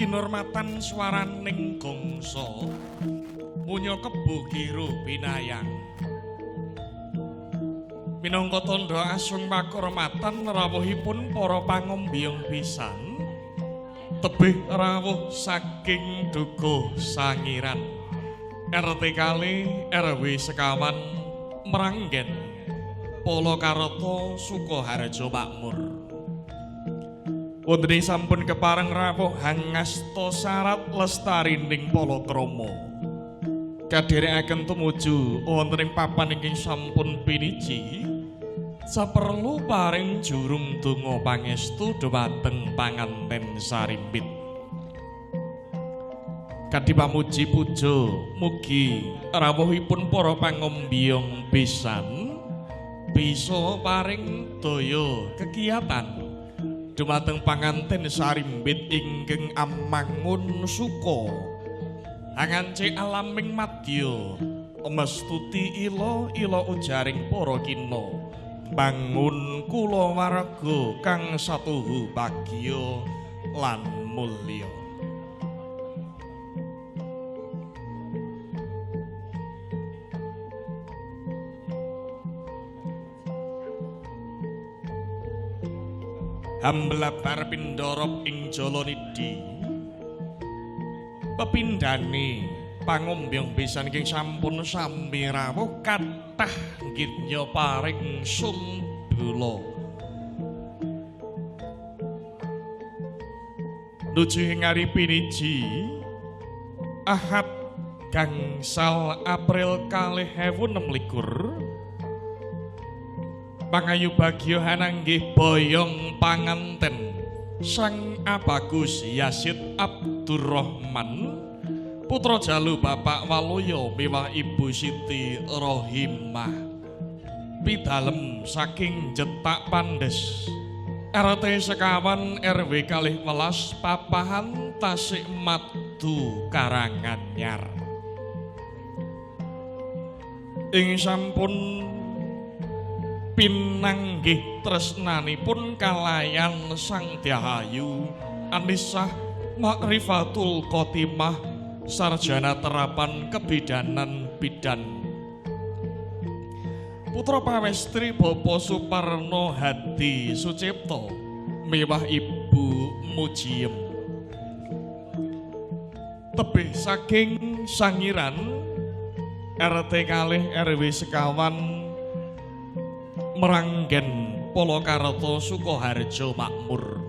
Kinurmatan swaraning gongso munya kebo kira pinayang minangka tandha asung pakurmatan rawuhipun para pangombyong pisan tebih rawuh saking dukuh sangiran RT kali RW sekawan Meranggen Polokarata Sukoharjo Makmur. Wonten sampun kepareng rawuh hangasta sarat lestarining palakrama. Kadherekaken tumuju wonten ing papan ingkang sampun piniji saperlu paring jurung donga pangestu dhumateng panganten sarimbit. Kadhi pamuji puja mugi rawuhipun para pangombyong pisan bisa paring daya kekiyatan dumateng panganten sarimbit ingkang amangun suka angance alaming madya mestuti ila ujaring para kina bangun kula warga kang satuhu bagya lan mulya. Hamblabar pindorop ing Jalanidi pepindhane pangombyong pisan ing sampun sami rawuh kathah gitnya paring sumbula nuju ing ari piniji Ahad gangsal April 2026 pangayu bagyo hananggih boyong panganten Sang Abagus Yazid Abdurrahman putra jalu Bapak Waluyo miwah Ibu Siti Rohimah pidalem saking Jetak Pandes RT sekawan RW 12 Papahan Tasik Madu Karanganyar ing sampun pinanggih tresnanipun kalayan Sang Dahayu Anisah Makrifatul Khotimah sarjana terapan kebidanan bidan putra pawestri Bapak Suparno Hadi Sucipto miwah Ibu Mujiem tebih saking Sangiran RT kalih RW sekawan Meranggen Polokarto Sukoharjo Makmur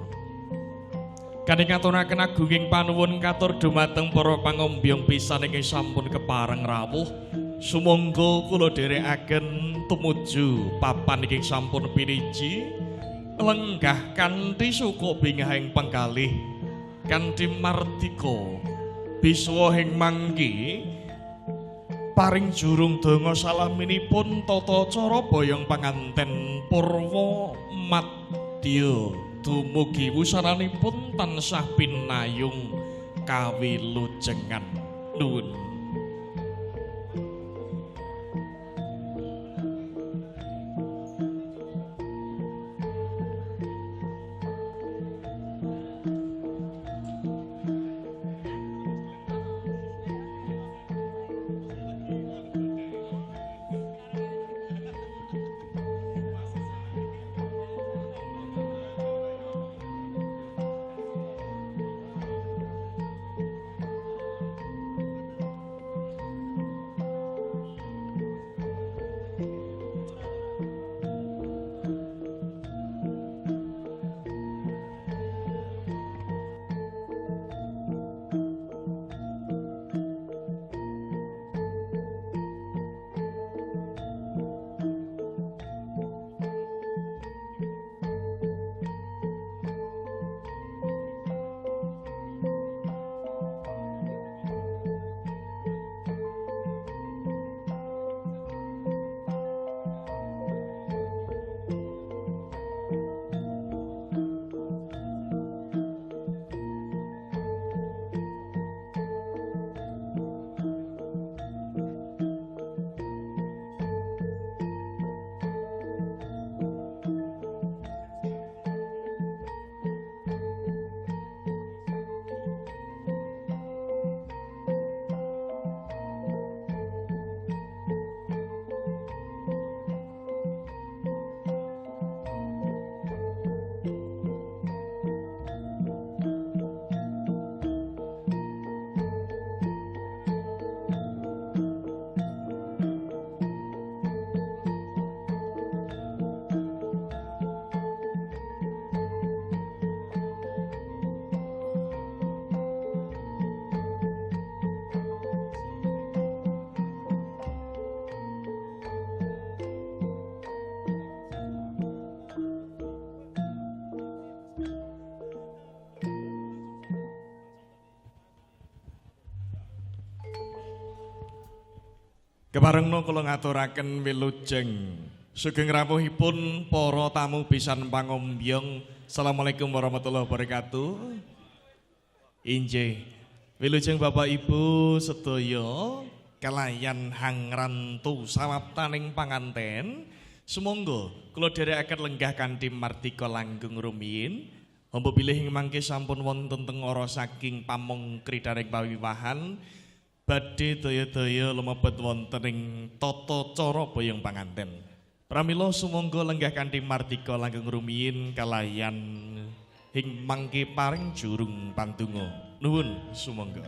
kanthi ngaturaken agunging panuwun katur dumateng para pangombyong pisan ingkang sampun kepareng rawuh sumangga kula dherekaken tumuju papan ingkang sampun piniji lenggah kanthi suka bingahing penggalih kanthi mardika biswa ing mangki paring jurung donga salaminipun tata cara boyong panganten purwa madya dumugi wusananipun tansah pinayung kawilujengan nuwun. Keparengna kula ngaturaken wilujeng sugeng rawuhipun para tamu pisan pangombyong. Assalamualaikum warahmatullahi wabarakatuh. Injih, wilujeng Bapak Ibu sedaya kalayan hangrantu sawaptaning panganten. Sumangga kula dherekaken lenggah kanthi martika langkung rumiyin. Hampa bilih ing mangke sampun wonten teng ora saking pamongkridaning pawiwahan. Badhe daya-daya lumebet wonten ing tata cara boyong panganten. Pramila sumangga lenggah kanthi martika langgeng rumiyin kalayan ing mangke paring jurung pandonga. Nuwun sumangga.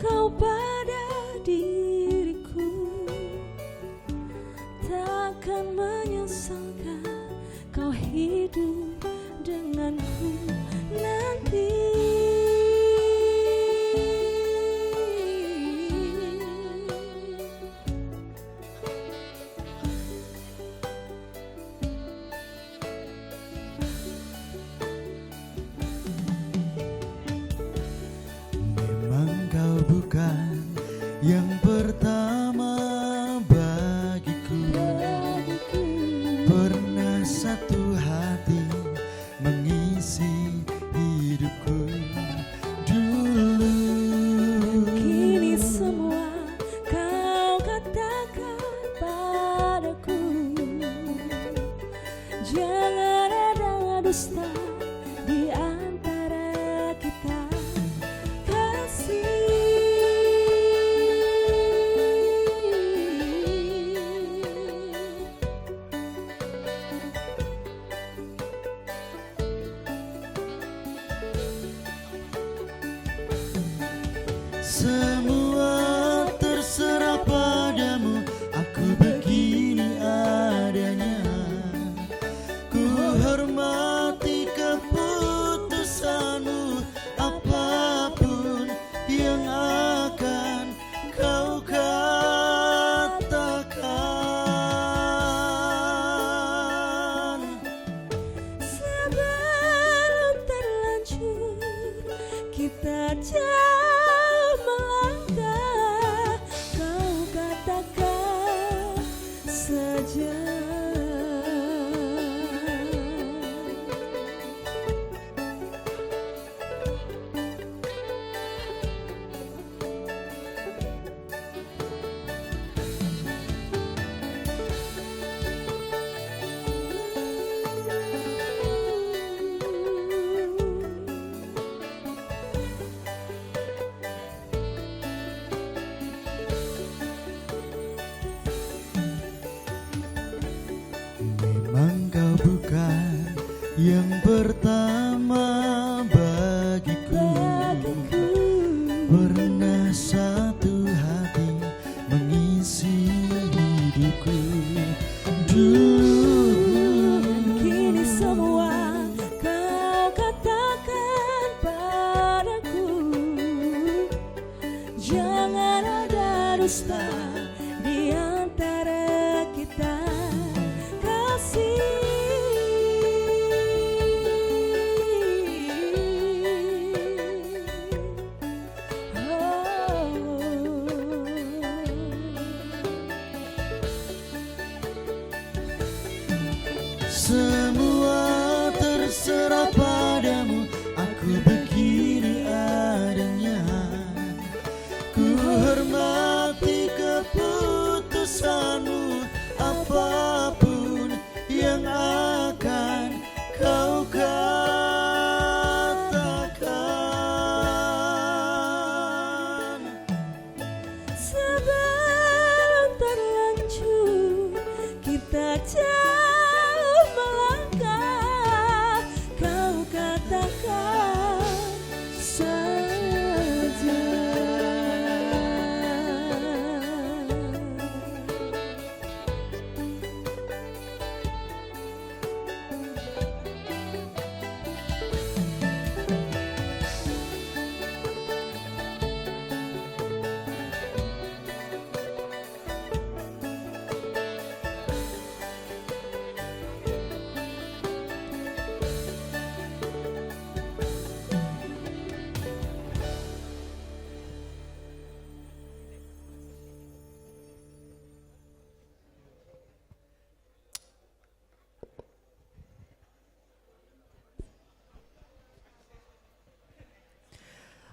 kau pada diriku, takkan menyesalkan kau hidup denganku nanti. Yang pertama bagiku, pernah satu hati mengisi hidupku dulu. Kini semua kau katakan padaku, jangan ada dusta di antara kita, kasih. Semua terserah padamu, aku begini adanya. Ku hormati keputusanmu, apapun yang akan kau katakan. Sebelum terlanjur kita jauh melangkah, kau katakan saja. Memang kau bukan yang pertama bagiku, pernah satu hati mengisi hidupku dulu. Kini semua kau katakan padaku, jangan ada dusta di antara kita, kasih. Semua terserah padamu, aku begini adanya. Ku hormati keputusanmu, apapun yang akan kau katakan. Sebelum terlanjur kita jauh melangkah, kau katakan saja.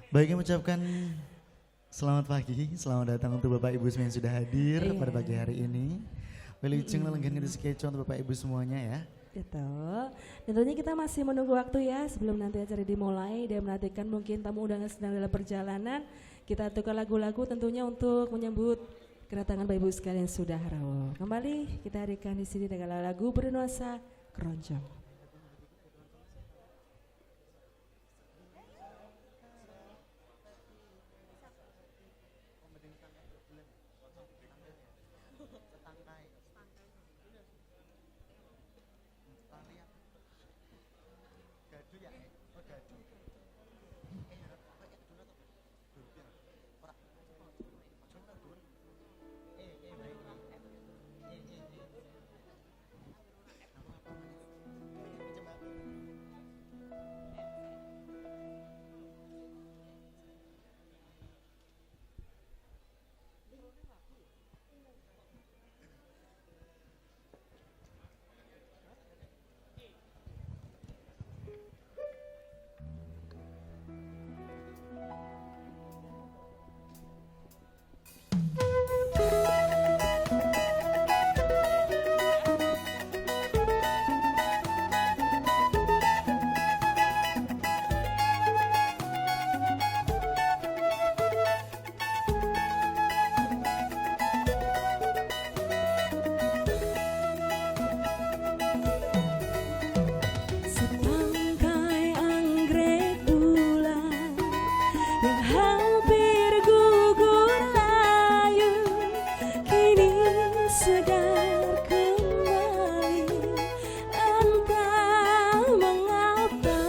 Baik, mengucapkan selamat pagi, selamat datang untuk Bapak Ibu semua yang sudah hadir pada pagi hari ini. Wilujeng lelenggan kita sketch untuk Bapak Ibu semuanya ya. Gitu. Tentunya kita masih menunggu waktu ya sebelum nanti acara dimulai dan menantikan mungkin tamu undangan sedang dalam perjalanan. Kita tukar lagu-lagu tentunya untuk menyambut kedatangan Bapak Ibu sekalian sudah rawuh. Kembali kita hadirkan di sini dengan lagu bernuansa keroncong. Setangkai anggrek bulan yang hampir gugur layu kini segar kembali, entah mengapa.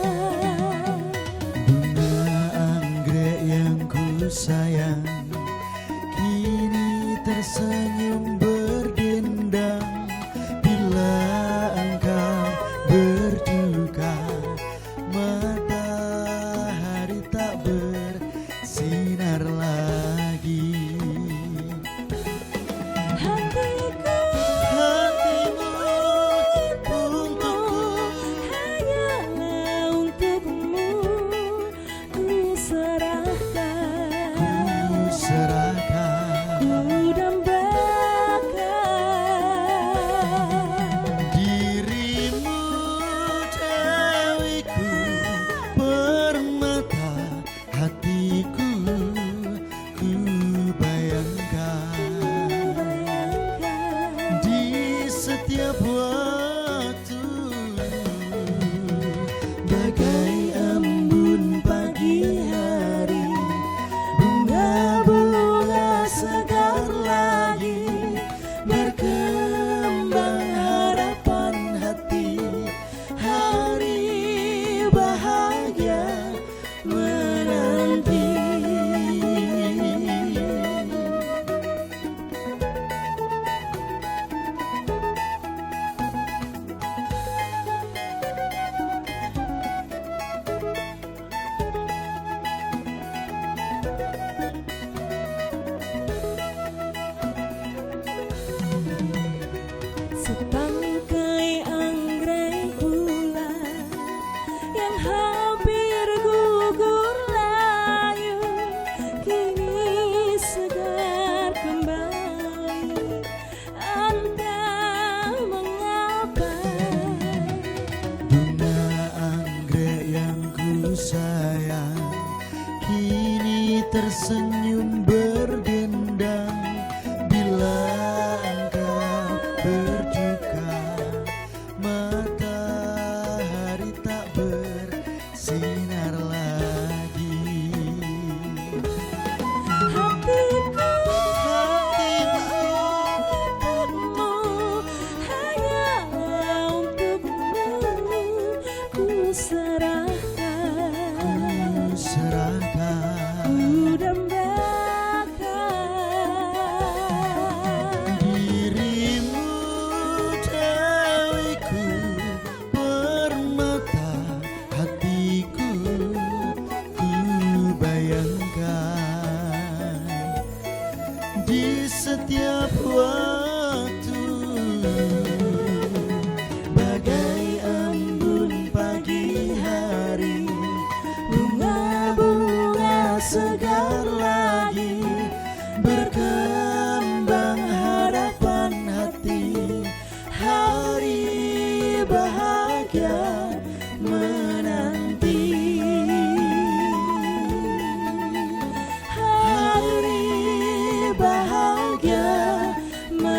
Bunga anggrek yang ku sayang kini tersenyum berdendang bila engkau berduka, matahari tak bersinar lagi. Hatiku Hatimu untukku, hanyalah untukmu ku serahkan, ku serahkan ku dambakan dirimu, dewiku, permata hatiku, ku bayangkan di setiap waktu bagai embun pagi hari, bunga-bunga segar lagi berkembang harapan hati, hari bahagia menanti. Setangkai anggrek bulan yang hampir gugur layu kini segar kembali, entah mengapa. Bunga anggrek yang ku sayang kini tersenyum berdendang bila engkau berduka, matahari tak bersinar lagi. Hatiku Hatimu hanyalah untukmu ku serahkan, ku serahkan ku dambakan dirimu, dewiku, permata hatiku, ku bayangkan di setiap waktu bagai embun pagi hari, bunga-bunga segar lagi berkembang harapan hati, hari bahagia menanti. Hari bahagia menanti.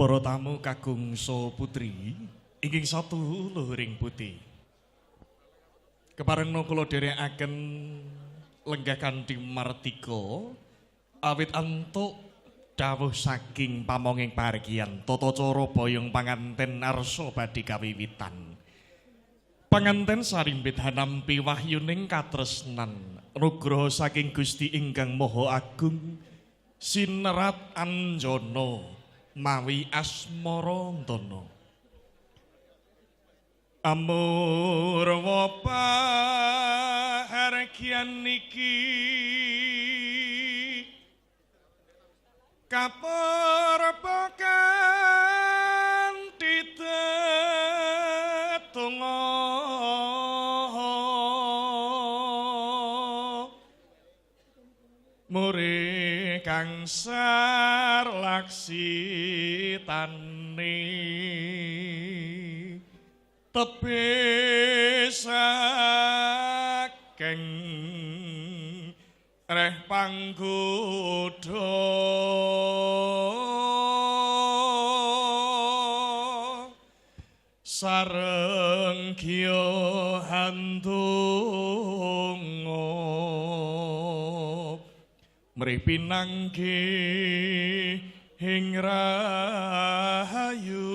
Para tamu kagung so putri ingkang satu luhuring putih. Keparengna kula dherekaken lenggah kanthi martika awit antuk dawuh saking pamonging paregian tata cara boyong panganten arsa badhe kawiwitan. Panganten sarimbit hanampi wahyuning katresnan nugraha saking Gusti ingkang Maha Agung sinerat Anjana mawi asmara Antana. Amurwa pahargyan niki kaparpa kanthi tetungga muri kang sarlaksitane tepi saking reh panggoda sareng kiyo handonga mrih pinangge ing rahayu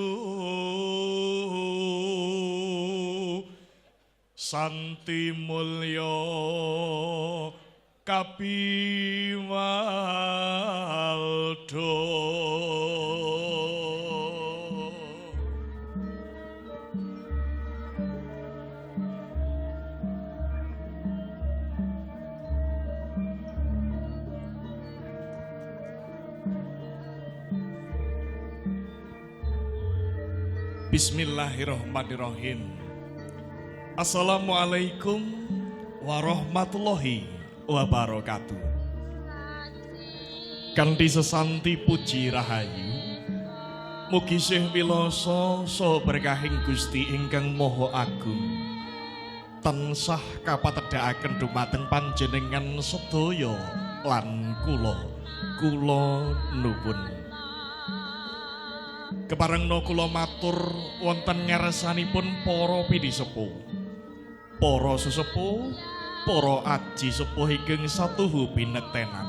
santi mulya kapiwaldo. Bismillahirrahmanirrahim. Assalamualaikum warahmatullahi wabarakatuh. Kanthi sesanti puji rahayu mugi sih wilasa saha berkahing Gusti ingkang Maha Agung tansah kapatedhakaken dumateng panjenengan sedaya lan kula nuwun. Keparengna kula matur wonten ngarsanipun para pidhi sepuh, para sesepuh, para aji sepuh ingkang satuhu binektenan.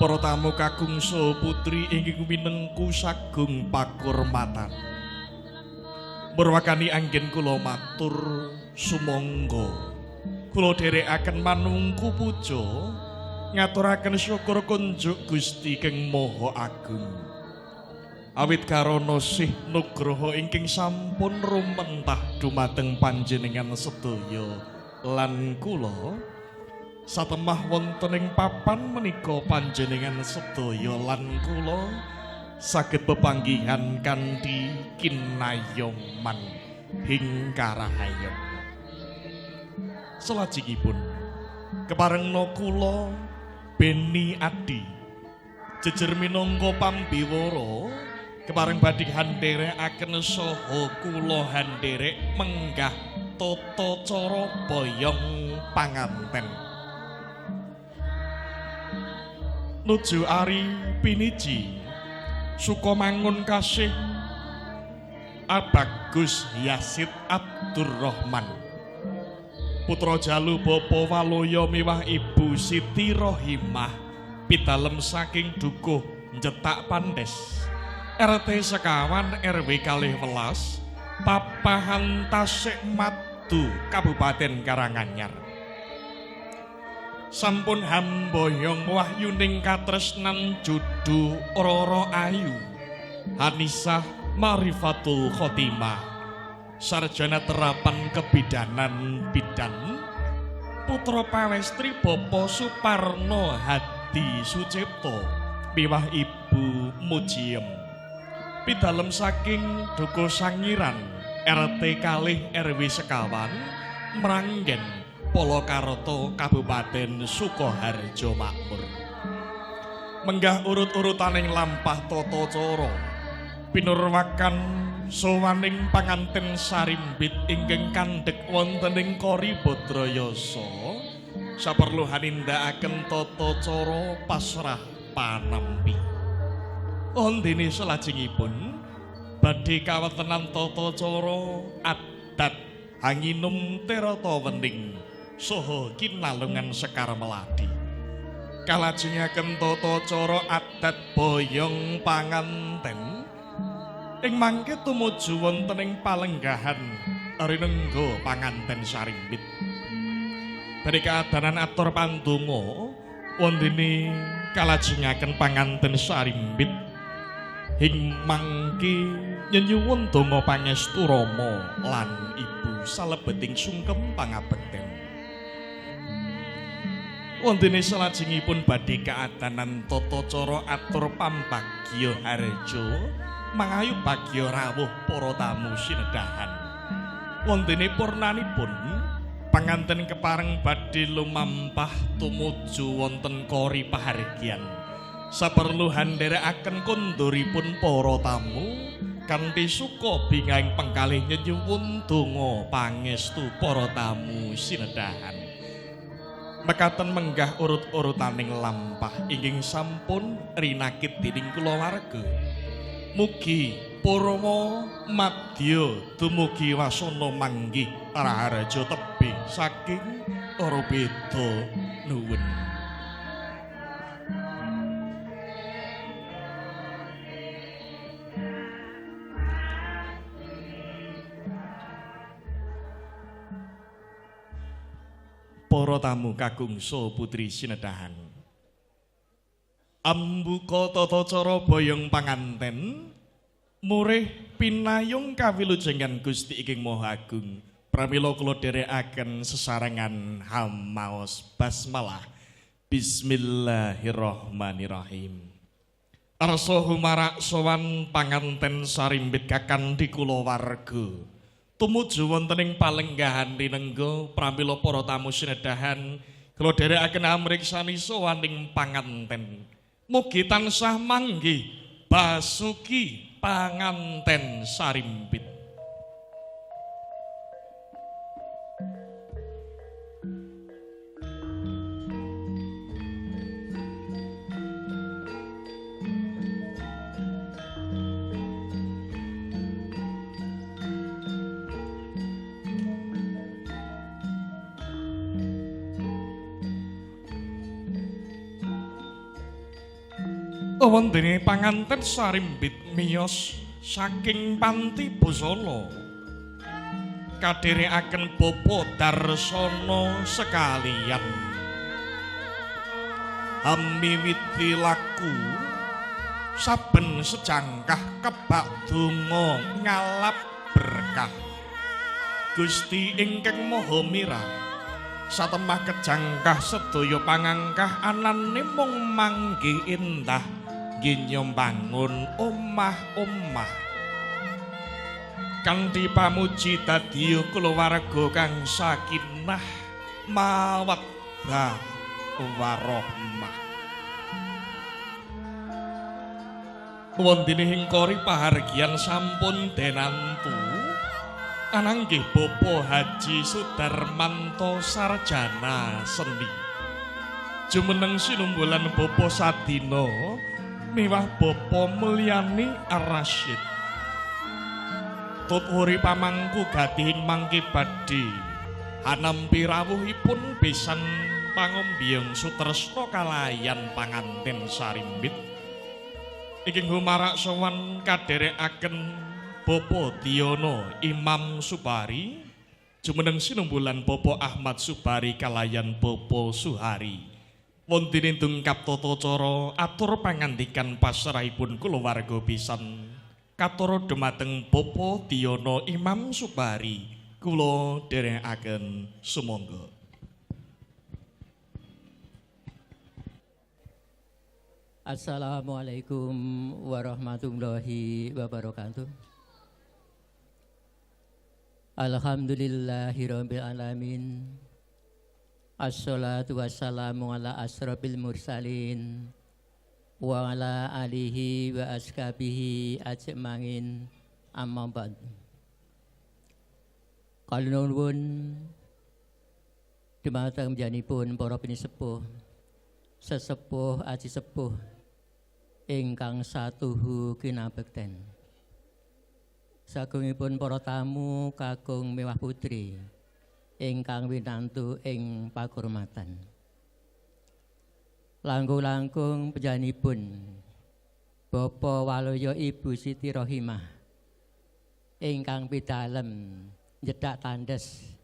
Para tamu kagung saha putri ingkang winengku sagung pakurmatan. Murwakani anggen kula matur sumangga kula dherekaken manungku puja ngaturaken syukur kunjuk Gusti Kang Maha Agung. Awit karana sih nugraha ingkang sampun rumentah dumateng panjenengan sedaya lan kula satemah wonten ing papan menika panjenengan sedaya lan kula saged pepanggihan kanthi kinayoman ing karahayon. Salajengipun keparengna kula beni adi jejer minangka pambiwara kepareng badhe handherekaken saha kula handherek menggah tata cara boyong panganten nuju ari piniji sukamangun kasih Abagus Yasid Abdurrahman putra jalu bapa Waloya miwah ibu Siti Rohimah pidalem saking dukuh njetak Pandes RT sekawan RW 12 Papahan Tasik Madu Kabupaten Karanganyar. Sampun hamboyong wahyuning katresnan judu Roro Ayu Hanisah Marifatul Khotimah sarjana terapan kebidanan bidan putra pawestri Bapak Suparno Hadi Sucipto miwah ibu Mujiem pidalem saking Dukuh Sangiran RT kalih RW sekawan Meranggen Polokarto Kabupaten Sukoharjo Makmur. Menggah urut-urutaning lampah tata cara pinurwakan sowaning panganten sarimbit ingkang kandhek wonten ing Kori Badrayasa saperlu hanindakaken tata cara pasrah panampi. ondene salajengipun badhe kawetenan tata cara adat hanginum terata wening saha kinalungan Sekar Melati. Kalajengaken tata cara adat boyong panganten ing mangke tumuju wonten ing palenggahan rinengga panganten sarimbit. Badhe kaadanan atur pandonga wondene kalajengaken panganten sarimbit ing mangke nyuwun donga pangestu Rama lan Ibu salebeting sungkem pangabekten. Wondene salajengipun badhe kaadanan tata cara atur pambagya harja mangayu bagya rawuh para tamu sinedahan. Wondene purnanipun panganten kepareng badhe lumampah tumuju wonten kori pahargyan. Saperlu handherekaken konduripun para tamu kanthi suka bingahing pengkalih nyuwun donga pangestu para tamu sinedahan. Mekaten menggah urut-urutaning lampah ingkang sampun rinakit dening kulawarga. Mugi Purma madya dumugi wasana manggih raharja tebih saking para beda nuwun. Para tamu kakungsa putri sinedahan. Ambuka tata cara boyong panganten murih pinayung kawilujengan Gusti Ing Maha Agung. Pramila kula dherekaken sesarengan hamaos basmalah. Bismillahirrahmanirrahim. Arsa humarak sowan panganten sarimbit kakandhi kulawarga. Tumuju wonten ing palenggahan rinengga pramila para tamu sinedahan kula dherekaken amriksani sowaning panganten. Mugi tansah manggih basuki panganten sarimbit. Wondene panganten sarimbit miyos saking panti busana kadherekaken bapa darsana sekalian hamiwiti laku saben sejangkah kebak donga ngalap berkah Gusti ingkang Maha Mirah satemah kejangkah sedaya pangangkah anane mung manggi indah ginyong bangun omah-omah kanthi pamuji dadiya kulawarga kang sakinah mawaddah warahmah. Wondene ing kori pahargyan sampun denantu ananggih Bapa Haji Sudarmanto sarjana seni jumeneng sinumbulan Bapa Sadina miwah Bapa Mulyani Ar-Rasyid tuturi pamangku gading mangke badhe hanampi rawuhipun besan pangombyong sutresna kalayan panganten sarimbit ingkang humarak sowan kadherekaken Bapa Diono Imam Subari jumeneng sinumbulan Bapa Ahmad Subari kalayan Bapa Suhari. Wonten tungkap tata cara atur pangandikan pasrahipun kulawarga pisan katura dumateng Bapa Diono Imam Subari kula dherekaken sumangga. Assalamualaikum warahmatullahi wabarakatuh. Alhamdulillahirabbil alamin. Assalatu wassalamu ala asrofil mursalin wa ala alihi wa ashabihi ajma'in amma ba'd. Kula nuwun dumateng janipun para pinisepuh sesepuh aji sepuh ingkang satuhu kinabekten. Sagungipun para tamu kakung mewah putri ingkang winantu ing pakurmatan. Langkung-langkung panjenenganipun Bapa Waluya Ibu Siti Rohimah ingkang pidalem nyedak tandes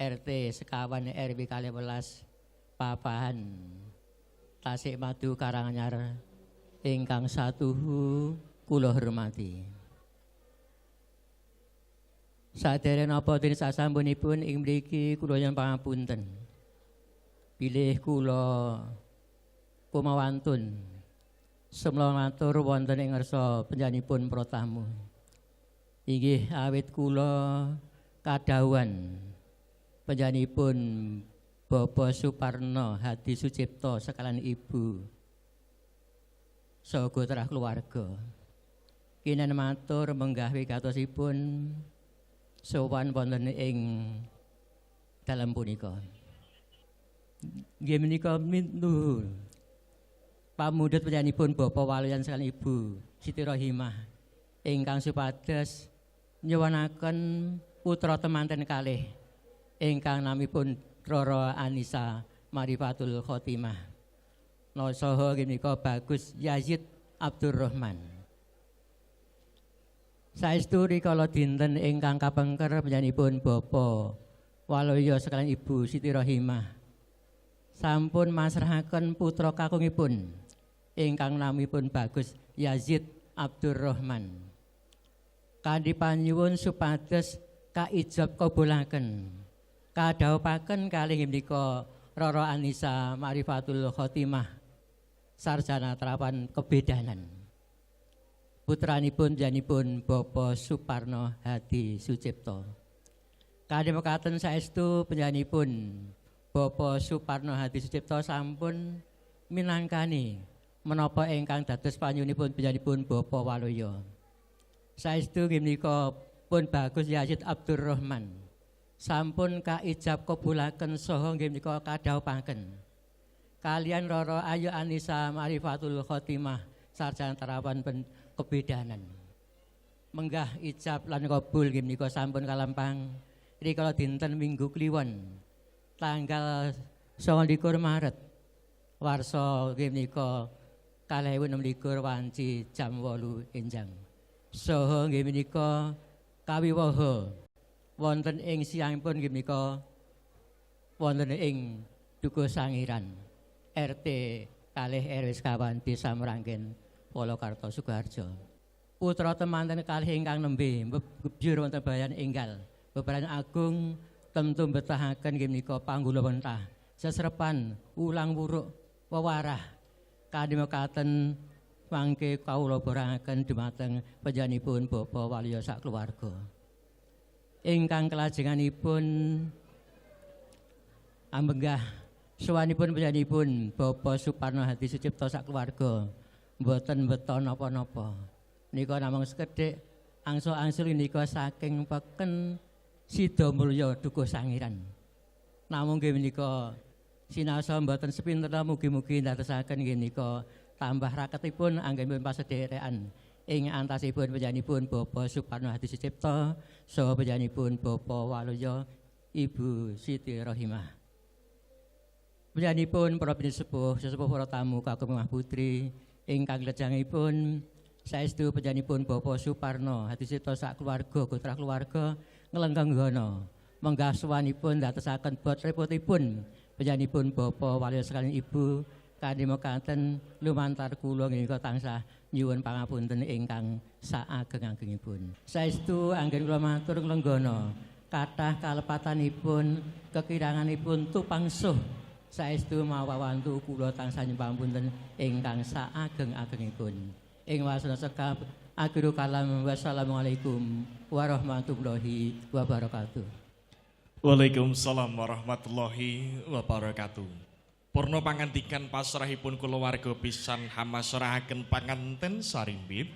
RT sekawan RW 12 Papahan Tasikmadu Karanganyar ingkang satuhu kula hormati. Sadèrèng napa dene sasampunipun ing mriki kula nyuwun pangapunten. Bilih kula kumawantun semla matur wonten ing ngarsa panjenenganipun para tamu. Inggih awit kula kadhawuhan panjenenganipun Bapak Suparno Hadi Sucipto sekalian Ibu saha terah keluarga. Kinen matur menggah wigatosipun sowan wonten ing dalem punika. Nggih menika nuhun pamundhut panjenenganipun Bapak Waluyan sekalian Ibu Siti Rohimah ingkang supados nyuwunaken putra temanten kalih ingkang namipun Roro Anissa Marifatul Khotimah. Saha nggih menika Bagus Yazid Abdurrahman. Saestu rikala dinten ingkang kapengker panjenenganipun Bapa Waluya sekalian Ibu Siti Rohimah sampun masrahaken putra kakungipun ingkang namipun Bagus Yazid Abdurrahman. Kanthi panyuwun supados kaijab kabulaken kadhawuhaken kalih menika Roro Anissa Marifatul Khotimah sarjana terapan kebedanan. Putranipun janipun Bapak Suparno Hadi Sucipto. Kadhe mekaten saestu panjenenganipun Bapak Suparno Hadi Sucipto sampun minangkani menapa ingkang dados panyuwunipun panjenenganipun Bapak Waluya. Saestu nggih menika pun Bagus Yazid Abdurrahman sampun kaijab kabulaken saha nggih menika kadhawuhaken kalian Roro Ayu Anissa Marifatul Khotimah sarjana terapan kebedanan. Menggah ijab lan kabul nggih menika sampun kalampang rikala dinten Minggu Kliwon tanggal 29 Maret warsa nggih menika 2026 wanci jam 8 enjang. Saha nggih menika kawiwaha wonten ing siangipun nggih menika wonten ing Dukuh Sangiran RT kalih RW sekawan Desa Meranggen Polokarto Sukoharjo. Putra temanten kalih ingkang nembe bebyur wonten bayan enggal bebaran agung tentu betahaken nggih menika panggula wentah sesrepan ulang wuruk wewarah kanthi mekaten mangke kawula borangaken dumateng panjenenganipun Bapak Waluya sak keluarga. Ingkang kelajenganipun ambenggah sowanipun panjenenganipun Bapak Suparno Hadi Sucipto sak keluarga. Mboten beto napa-napa. Nika namung sekedhik angsul-angsul nika saking peken Sidomulya Dukuh Sangiran. Namung nggih menika sinasa mboten sepinten mugi-mugi ndadosaken nggih nika tambah raketipun anggenipun pasedherekan ing antasipun panjenenganipun Bapak Suparno Hadi Sucipto saha panjenenganipun Bapak Waluya Ibu Siti Rohimah. Panjenenganipun para sesepuh para tamu kakung mewah putri ingkang lejangipun saestu panjenenganipun Bapak Suparno Hadi Sucipto sak keluarga putra keluarga nglenggana menggah sowanipun ndadosaken bot repotipun panjenenganipun Bapak Waluya sekalian Ibu kanthi mekaten lumantar kula nggih tansah nyuwun pangapunten ingkang saageng-agengipun. Saestu anggen kula matur nglenggana kathah kalepatanipun kekiranganipun tupangsuh saestu mawawantu kula tansah nyuwun pangapunten ingkang saageng-agengipun. Ing wasana sekap akhiru kalam wassalamualaikum warahmatullahi wabarakatuh. Waalaikumsalam warahmatullahi wabarakatuh. Purna pangandikan pasrahipun kulawarga pisan hamasrahaken panganten sarimbit.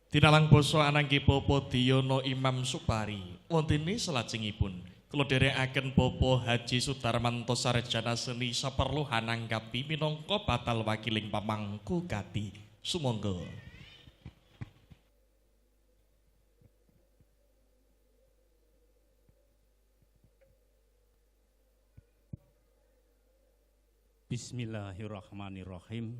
Tinalang basa anangge Bapak Diyono Imam Supari. Wontene salajengipun kula dherekaken Bapak Haji Sudarmanto Sarjana Seni saperlu hananggapi minangka batal wakiling pamangku gati Sumangga. Bismillahirrahmanirrahim.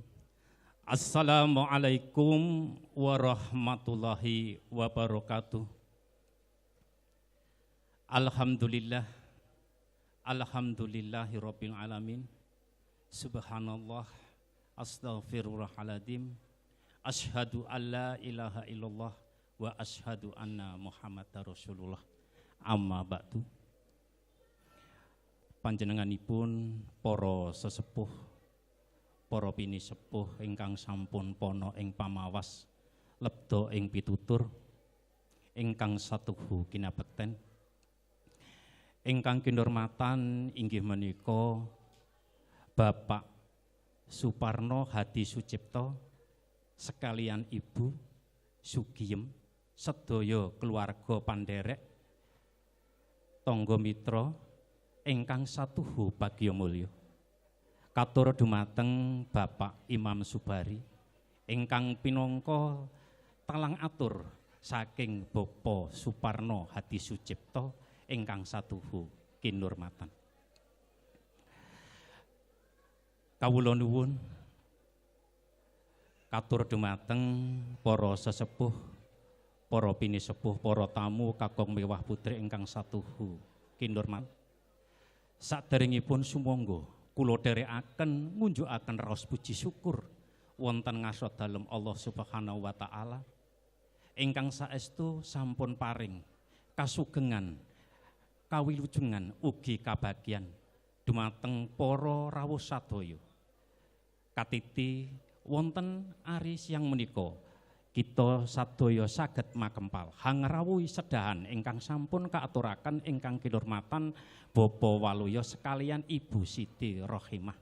Assalamualaikum warahmatullahi wabarakatuh. Alhamdulillah. Alhamdulillahirabbil alamin. Subhanallah. Astaghfirullahaladzim. Asyhadu an la ilaha illallah wa asyhadu anna Muhammadar Rasulullah. Amma ba'du. Panjenenganipun para sesepuh, para pini sepuh ingkang sampun pono ing pamawas, lebda ing pitutur, ingkang satuhu kinabekten, ingkang kinurmatan inggih menika Bapak Suparno Hadi Sucipto, sekalian Ibu Sugiem, sedaya keluarga panderek, tangga mitra ingkang satuhu bagya mulya. Katur dumateng Bapak Imam Subari ingkang pinangka talang atur saking Bapak Suparno Hadi Sucipto ingkang satuhu kinurmatan. Kawula nuwun katur dumateng para sesepuh, para pinisepuh, para tamu kakung mewah putri ingkang satuhu kinurmatan. Saderengipun sumangga kula dherekaken ngunjukaken raos puji syukur wonten ngarsa dalem Allah Subhanahu wa taala ingkang saestu sampun paring kasugengan, kawilujengan ugi kabagyan dumateng para rawuh sadaya. Katiti wonten ari siang menika kita sadaya saged makempal hangrawuhi sedahan ingkang sampun kaaturaken ingkang kinurmatan Bapak Waluya sekalian Ibu Siti Rohimah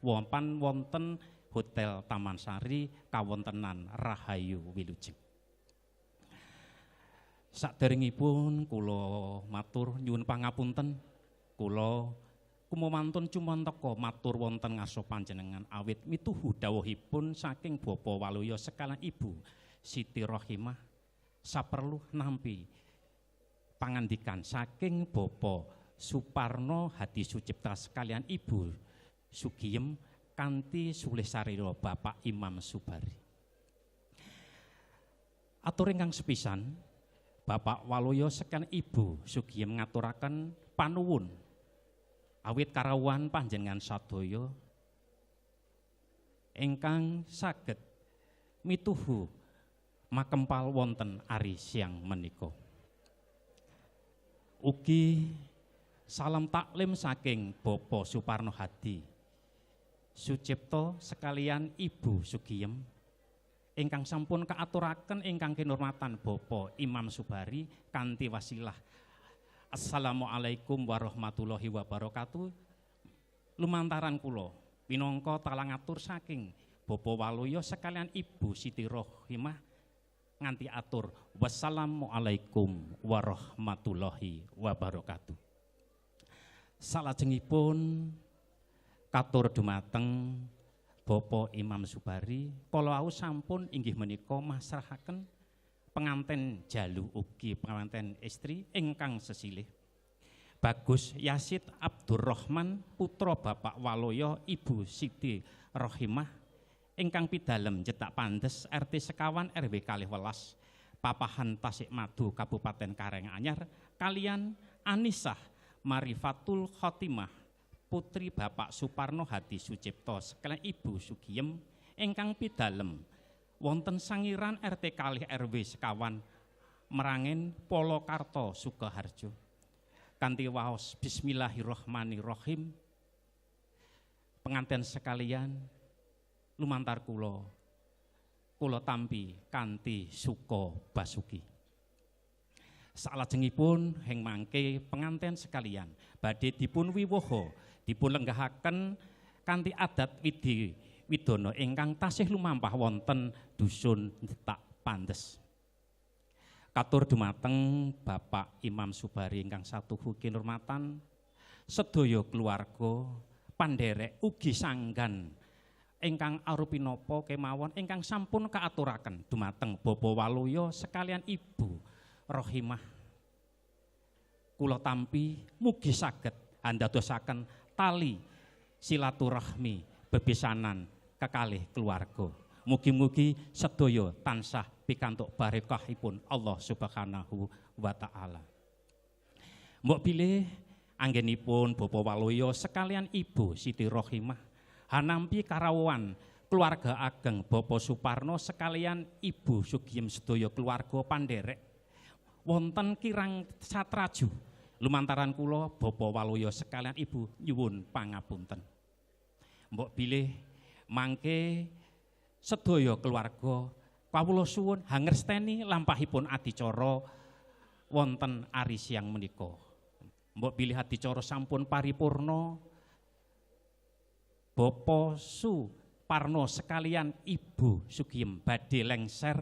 wonten Hotel Taman Sari kawontenan Rahayu Wilujeng. Saderengipun kula matur nyuwun pangapunten, kula kumamantun cumantaka matur wonten ngarsa panjenengan awit mituhu dawuhipun saking Bapak Waluya sekalian Ibu Siti Rohimah saperlu nampi pangandikan saking Bapak Suparno Hadi Sucipta sekalian Ibu Sugiem kanthi sulih sarira Bapak Imam Subari. Atur ingkang sepisan Bapak Waluya sekalian Ibu Sugiem ngaturaken panuwun awit karawuhan panjenengan sadaya ingkang saged mituhu makempal wonten ari siang menika. Ugi salam taklim saking Bapak Suparno Hadi Sucipto sekalian Ibu Sugiem ingkang sampun kaaturaken ingkang kinurmatan Bapak Imam Subari kanthi wasilah Assalamualaikum warahmatullahi wabarakatuh. Lumantaran kula minangka talang atur saking Bapak Waluya sekalian Ibu Siti Rohimah nganti atur wassalamualaikum warahmatullahi wabarakatuh. Salajengipun katur dumateng Bapak Imam Subari kala wau sampun inggih menika masrahaken penganten jalu ugi penganten istri ingkang sesilih Bagus Yasid Abdurrahman putra Bapak Waluya Ibu Siti Rohimah ingkang pidalem Jedak Pandes RT sekawan RW 12 Papahan Tasikmadu Kabupaten Karanganyar kalian Anisah Marifatul Khotimah putri Bapak Suparno Hadi Sucipto sekalian Ibu Sugiem ingkang pidalem wonten sangiran RT kalih RW sekawan Merangin Polokarto Sukoharjo kanthi waos bismillahirrahmanirrahim. Penganten sekalian lumantar kula tampi kanthi suka basuki. Salajengipun heng mangke penganten sekalian badhe dipun wiwaha dipun lenggahaken kanthi adat widi widana ingkang tasih lumampah wonten dusun Jedak Pandes. Katur dumateng Bapak Imam Subari ingkang satuhu kinurmatan sedaya keluarga panderek ugi sanggan ingkang arupi napa kemawon ingkang sampun kaaturaken dumateng Bapa Waluya sekalian Ibu Rohimah. Kula tampi mugi saged andadosaken tali silaturahmi bebesanan kekalih keluarga. Mugi-mugi sedaya tansah pikantuk barokahipun Allah Subhanahu wa taala. Mbok bilih anggenipun Bapa Waluya sekalian Ibu Siti Rohimah hanampi karawuhan keluarga ageng Bapa Suparno sekalian Ibu Sugiem sedaya keluarga pandherek wonten kirang satraju lumantaran kula Bapa Waluya sekalian Ibu nyuwun pangapunten. Mbok bilih mangke sedaya keluarga kawula suwun hangersteni lampahipun adicara wonten ari siang menika. Mbok bilih adicara sampun paripurna, Bapa Suparno sekalian Ibu Sugiem badhe lengser,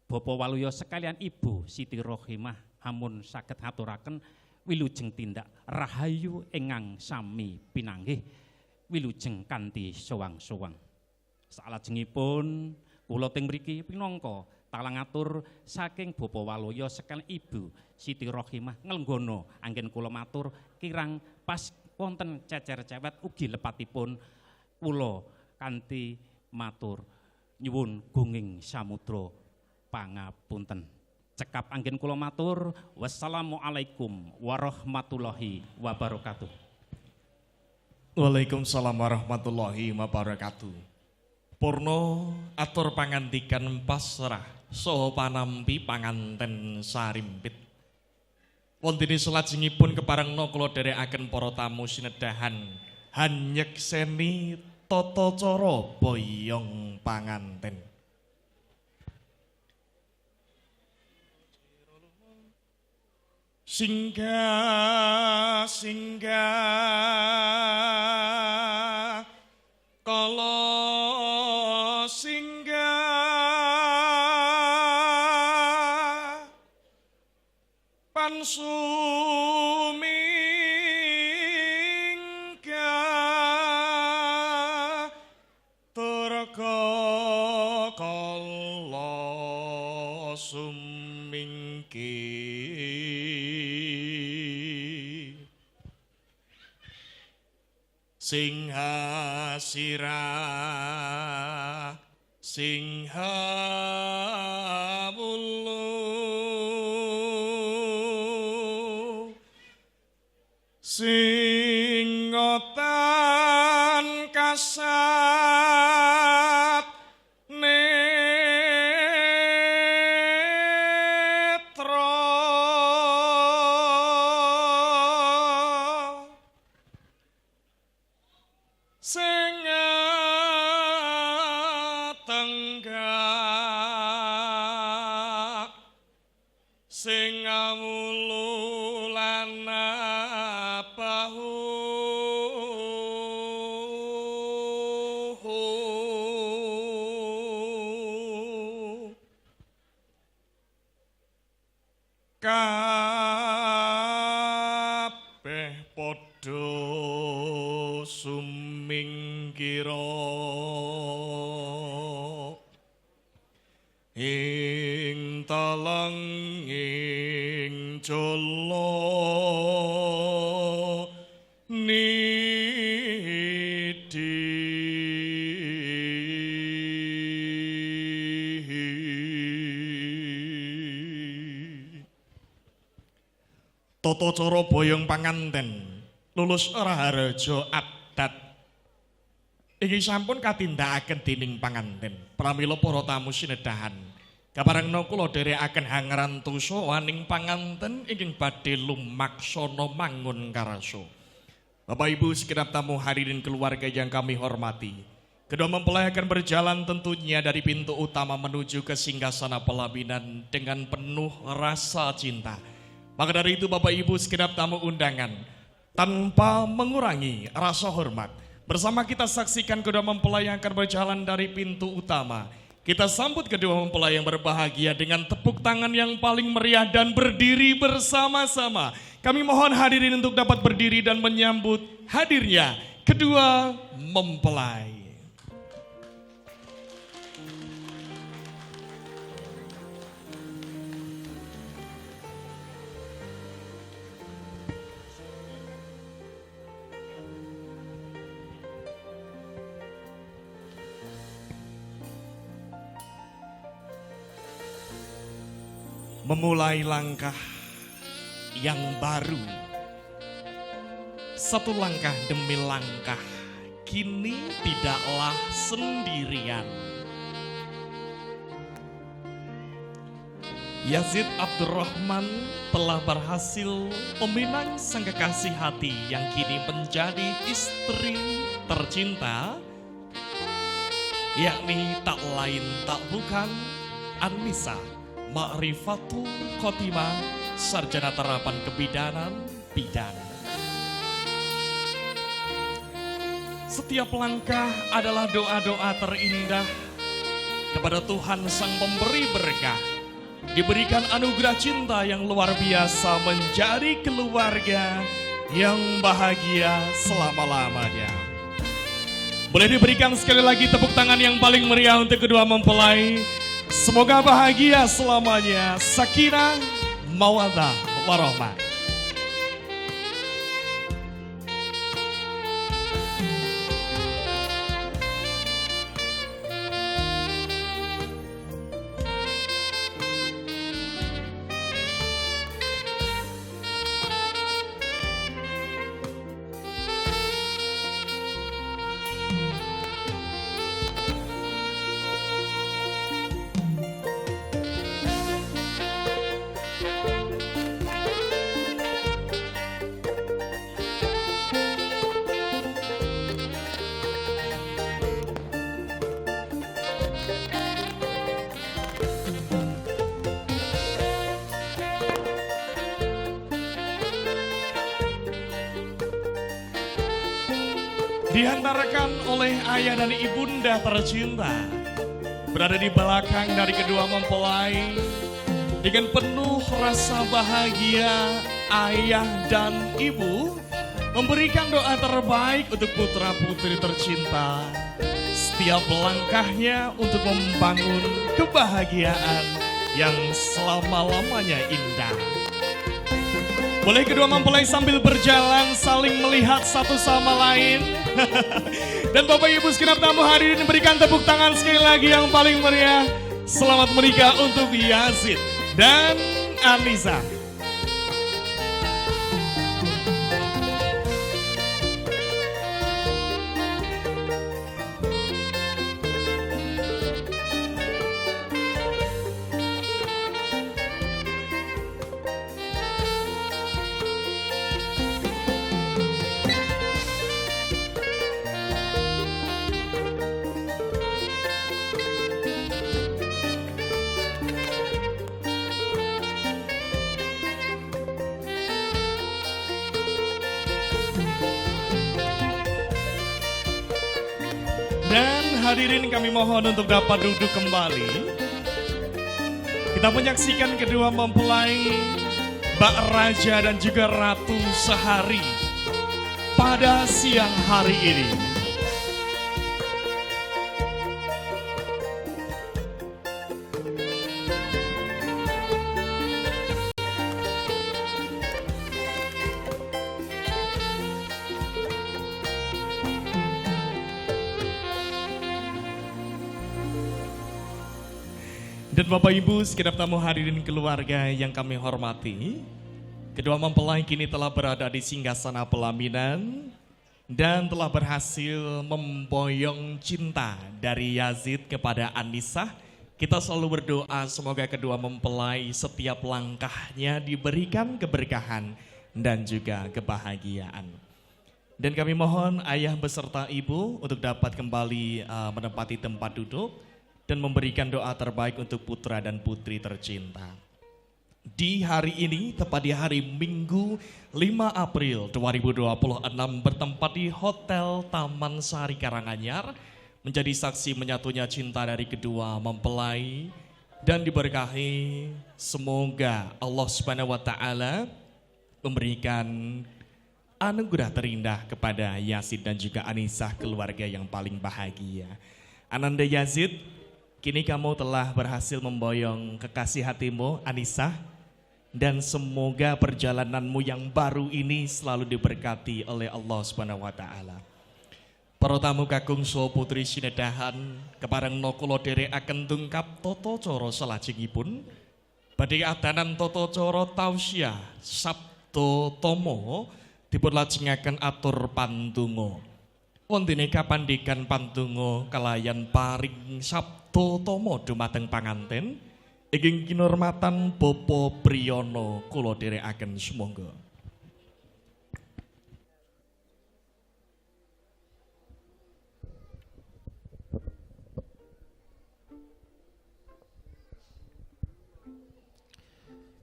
Bapa Waluya sekalian Ibu Siti Rohimah amun saged ngaturaken wilujeng tindak rahayu ingkang sami pinanggih wilujeng kanthi sowang-sowang. Salajengipun kula teng mriki pinangka talang atur saking Bapa Waluya sekalian Ibu Siti Rohimah nglenggono anggen kula matur kirang pas wonten cecer cewet ugi lepatipun kula kanthi matur nyuwun gunging samudra pangapunten. Cekap anggen kula matur wassalamualaikum warahmatullahi wabarakatuh. Waalaikumsalam warahmatullahi wabarakatuh. Purno atur pangandikan pasrah saha panampi panganten sarimpit. Wondene salajengipun keparengna kula dherekaken para tamu sinedahan hanyekseni tata cara boyong panganten. Singgah singgah kala singgah pansumingkah turga kala sumingkih singha sirah singha wulu singotan kasat netra tenggak sing ngawulu lan bahu kabeh padha sumingkira ing talenging jala nidi tata cara boyong panganten lulus raharja adat iki sampun katindakaken dening panganten pramila para tamu sinedahan kaparengna kula dherekaken hangrantosa waning panganten ingkang badhe lumaksana mangun karasa. Bapak Ibu segenap tamu hadirin keluarga yang kami hormati, kedua mempelai akan berjalan tentunya dari pintu utama menuju ke singgasana pelaminan dengan penuh rasa cinta. Maka dari itu Bapak Ibu segenap tamu undangan, tanpa mengurangi rasa hormat, bersama kita saksikan kedua mempelai yang akan berjalan dari pintu utama. Kita sambut kedua mempelai yang berbahagia dengan tepuk tangan yang paling meriah dan berdiri bersama-sama. Kami mohon hadirin untuk dapat berdiri dan menyambut hadirnya kedua mempelai. memulai langkah yang baru. Satu langkah demi langkah, kini tidaklah sendirian. Yazid Abdurrahman telah berhasil meminang sang kekasih hati yang kini menjadi istri tercinta, yakni tak lain tak bukan Annisa Ma'rifatul Khotimah, sarjana terapan kebidanan pidana. Setiap langkah adalah doa-doa terindah kepada Tuhan Sang Pemberi berkah. Diberikan anugerah cinta yang luar biasa menjadi keluarga yang bahagia selama-lamanya. Boleh diberikan sekali lagi tepuk tangan yang paling meriah untuk kedua mempelai. Semoga bahagia selamanya. Sakinah, mawaddah, warahmah. Dihantarkan oleh ayah dan ibunda tercinta, berada di belakang dari kedua mempelai dengan penuh rasa bahagia. Ayah dan ibu memberikan doa terbaik untuk putra putri tercinta. Setiap langkahnya untuk membangun kebahagiaan yang selama-lamanya indah. Boleh kedua mempelai sambil berjalan saling melihat satu sama lain. Dan Bapak Ibu segenap tamu hadirin berikan tepuk tangan sekali lagi yang paling meriah. Selamat menikah untuk Yazid dan Annisa. Dan hadirin kami mohon untuk dapat duduk kembali. Kita menyaksikan kedua mempelai Mbak Raja dan juga Ratu Sehari pada siang hari ini. Dan Bapak Ibu segenap tamu hadirin keluarga yang kami hormati, kedua mempelai kini telah berada di singgasana pelaminan dan telah berhasil memboyong cinta dari Yazid kepada Annisa. Kita selalu berdoa semoga kedua mempelai setiap langkahnya diberikan keberkahan dan juga kebahagiaan. Dan kami mohon ayah beserta ibu untuk dapat kembali menempati tempat duduk dan memberikan doa terbaik untuk putra dan putri tercinta. Di hari ini, tepat di hari Minggu 5 April 2026 bertempat di Hotel Taman Sari Karanganyar, menjadi saksi menyatunya cinta dari kedua mempelai dan diberkahi. Semoga Allah Subhanahu wa taala memberikan anugerah terindah kepada Yazid dan juga Annisa, keluarga yang paling bahagia. Ananda Yazid, kini kamu telah berhasil memboyong kekasih hatimu, Annisa, dan semoga perjalananmu yang baru ini selalu diberkati oleh Allah Subhanahu wa taala. Para tamu kakung saha putri sinedahan kepareng nakula dherekaken tungkap tata cara salajengipun Badhe adanan tata cara tausiah Sabda Tama dipun lajengaken atur pandonga. Wondene kapandhegan pandonga kalayan paring Sabda Tama dumateng panganten ingkang kinurmatan Bapak Briyana kula dherekaken sumangga.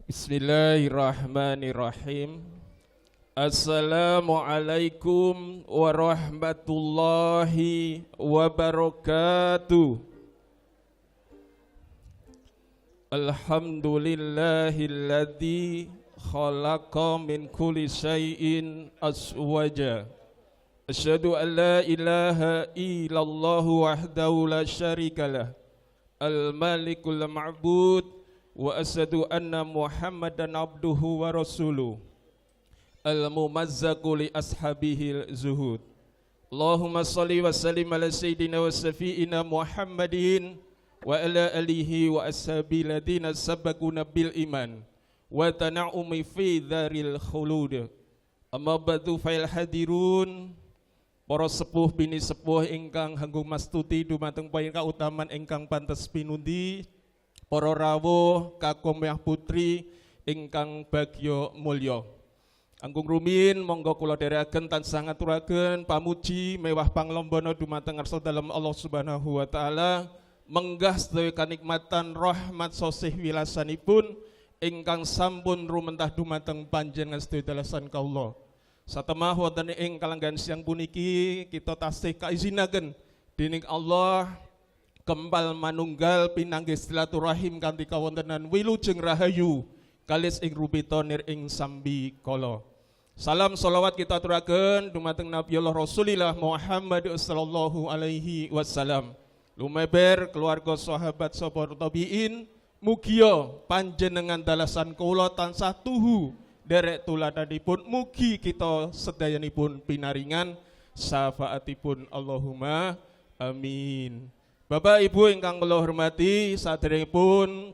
Bismillahirrahmanirrahim. Assalamualaikum warahmatullahi wabarakatuh. Alhamdulillahilladzi khalaqa min kulli syai'in aswaja. Asyhadu an la ilaha illallah wahdahu la syarikalah. Al-malikul ma'bud. Wa asyhadu anna Muhammadan abduhu wa rasuluh al-mumazzaqu li ashabihil zuhud. Allahumma salli wa sallim ala sayyidina wa safiina Muhammadin wa ala alihi wa ashabil ladina sabaquna bil iman wa tana'umi fi dzaril khulud. Amma ba'du fa'il hadirun, para sepuh bini sepuh ingkang hanggung mastuti dumateng paing kautaman ingkang pantes pinundi, para rawuh kakung miyah putri ingkang bagya mulya. Anggung rumiyin monggo kula dherekaken tansah ngaturaken pamuji mewah panglambana dumateng ngarsa dalem Allah Subhanahu wa taala, menggah sedaya kanikmatan rahmat sosih wilasanipun ingkang sampun rumentah dumateng panjenengan sedaya dalasan kaula. Satemah wonten ing kalenggan siang puniki kita tasih kaizinaken dening Allah kembal manunggal pinanggih silaturahim kanthi kawontenan wilujeng rahayu kalis ing rupita nir ing sambi kala. Salam sholawat kita aturaken dumateng Nabiullah Rasulillah Muhammad sallallahu alaihi wasallam. Lumeber keluarga sahabat sapa tabiin, mugia panjenengan dalasan kula tansah tuhu derek tuladanipun, mugi kita sedayanipun pinaringan syafaatipun Allahumma amin. Bapak Ibu ingkang kula hormati, saderengipun